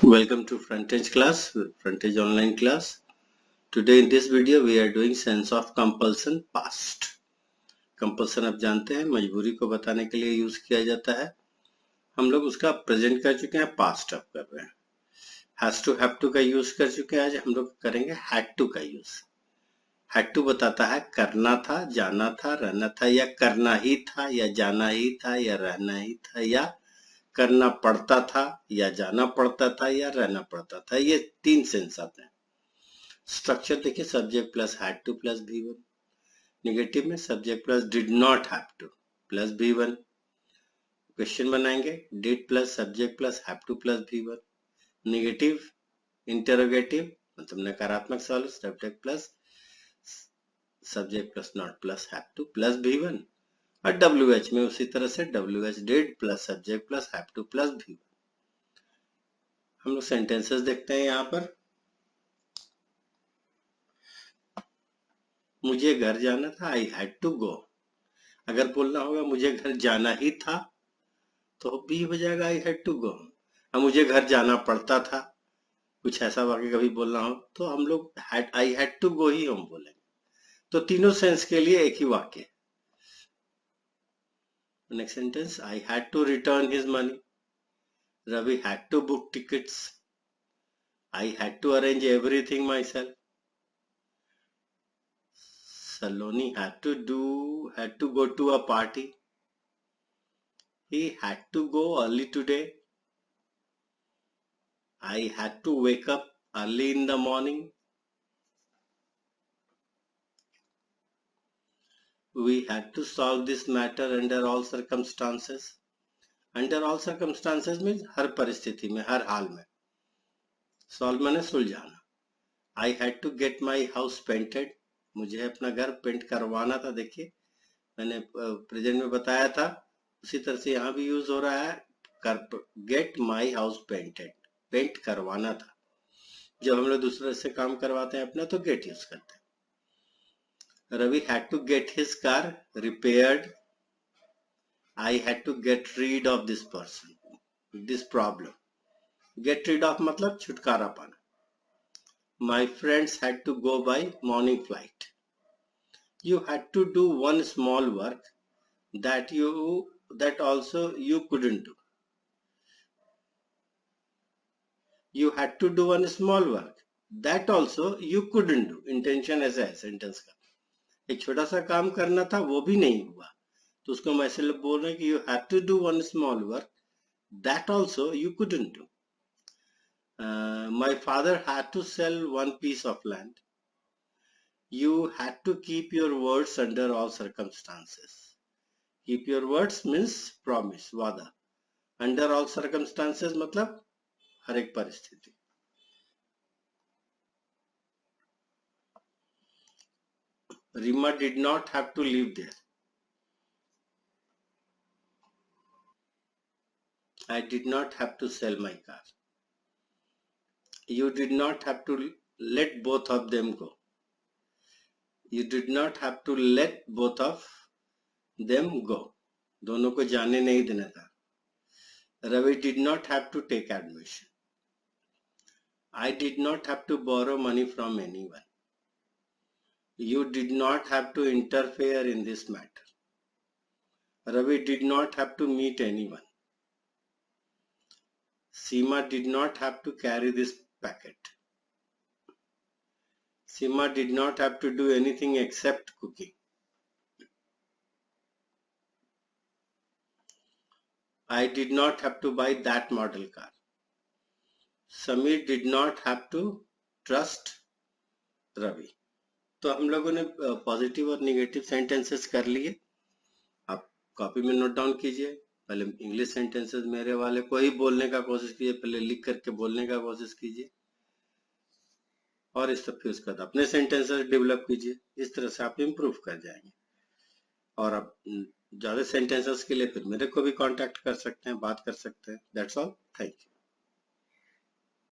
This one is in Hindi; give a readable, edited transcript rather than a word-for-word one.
Welcome to Frontage class, Frontage online class. Today in this video we are doing sense of compulsion past. Compulsion आप जानते हैं मजबूरी को बताने के लिए यूज किया जाता है. हम लोग उसका प्रेजेंट कर चुके हैं, पास्ट अब कर रहे हैं. हैज टू हैव टू का यूज कर चुके हैं, आज हम लोग करेंगे हैड टू का यूज. हैड टू बताता है करना था, जाना था, रहना था, या करना ही था, या जाना ही था, या रहना ही था, या करना पड़ता था, या जाना पड़ता था, या रहना पड़ता था. ये तीन सेंस आते हैं. स्ट्रक्चर देखिए, subject plus had to plus V1. Negative में subject plus did not have to plus V1. Question बनाएंगे did plus subject plus have to plus V1. Negative interrogative मतलब नकारात्मक सवाल subject plus subject plus not plus have to plus V1. और WH में उसी तरह से WH did plus subject plus have to plus V1. हम लोग सेंटेंसेस देखते हैं. यहाँ पर मुझे घर जाना था, आई हैड टू गो. अगर बोलना होगा मुझे घर जाना ही था तो भी हो जाएगा आई हैड टू गो. अब मुझे घर जाना पड़ता था, कुछ ऐसा वाक्य कभी बोलना हो तो हम लोग आई हैड टू गो ही हम बोलेंगे. तो तीनों सेंस के लिए एक ही वाक्य. Next sentence, I had to return his money. Ravi had to book tickets. I had to arrange everything myself. Saloni had to go to a party. He had to go early today. I had to wake up early in the morning. We had to solve this matter under all circumstances. Under all circumstances means हर परिस्थिति में, हर हाल में. Solve माने सुलझाना. I had to get my house painted. मुझे अपना घर पेंट करवाना था. देखिए मैंने प्रेजेंट में बताया था, उसी तरह से यहाँ भी यूज हो रहा है. Get my house painted, paint करवाना था. जब हम लोग दूसरे से काम करवाते हैं अपना तो गेट यूज करते हैं. Ravi had to get his car repaired. I had to get rid of this person, this problem. Get rid of मतलब छुटकारा पाना. My friends had to go by morning flight. You had to do one small work that also you couldn't do. You had to do one small work that also you couldn't do. Intention ऐसा है सेंटेंस का. एक छोटा सा काम करना था वो भी नहीं हुआ तो उसको हम ऐसे बोल रहे हैं कि you had to do one small work that also you couldn't do. My father had to sell one piece of land. You had to keep your words under all circumstances. Keep your words means promise, वादा. Under all circumstances मतलब हर एक परिस्थिति. Rima did not have to live there. I did not have to sell my car. You did not have to let both of them go. You did not have to let both of them go. दोनों को जाने नहीं देना था. Ravi did not have to take admission. I did not have to borrow money from anyone. You did not have to interfere in this matter. Ravi did not have to meet anyone. Seema did not have to carry this packet. Seema did not have to do anything except cooking. I did not have to buy that model car. Samir did not have to trust Ravi. तो हम लोगों ने पॉजिटिव और नेगेटिव सेंटेंसेस कर लिए. आप कॉपी में नोट डाउन कीजिए. पहले इंग्लिश सेंटेंसेस मेरे वाले को ही बोलने का कोशिश कीजिए, पहले लिख करके बोलने का कोशिश कीजिए और इस तरह फिर उसके बाद अपने सेंटेंसेस डेवलप कीजिए. इस तरह से आप इम्प्रूव कर जाएंगे. और आप ज्यादा सेंटेंसेस के लिए फिर मेरे को भी कांटेक्ट कर सकते हैं, बात कर सकते हैं. That's all. Thank you.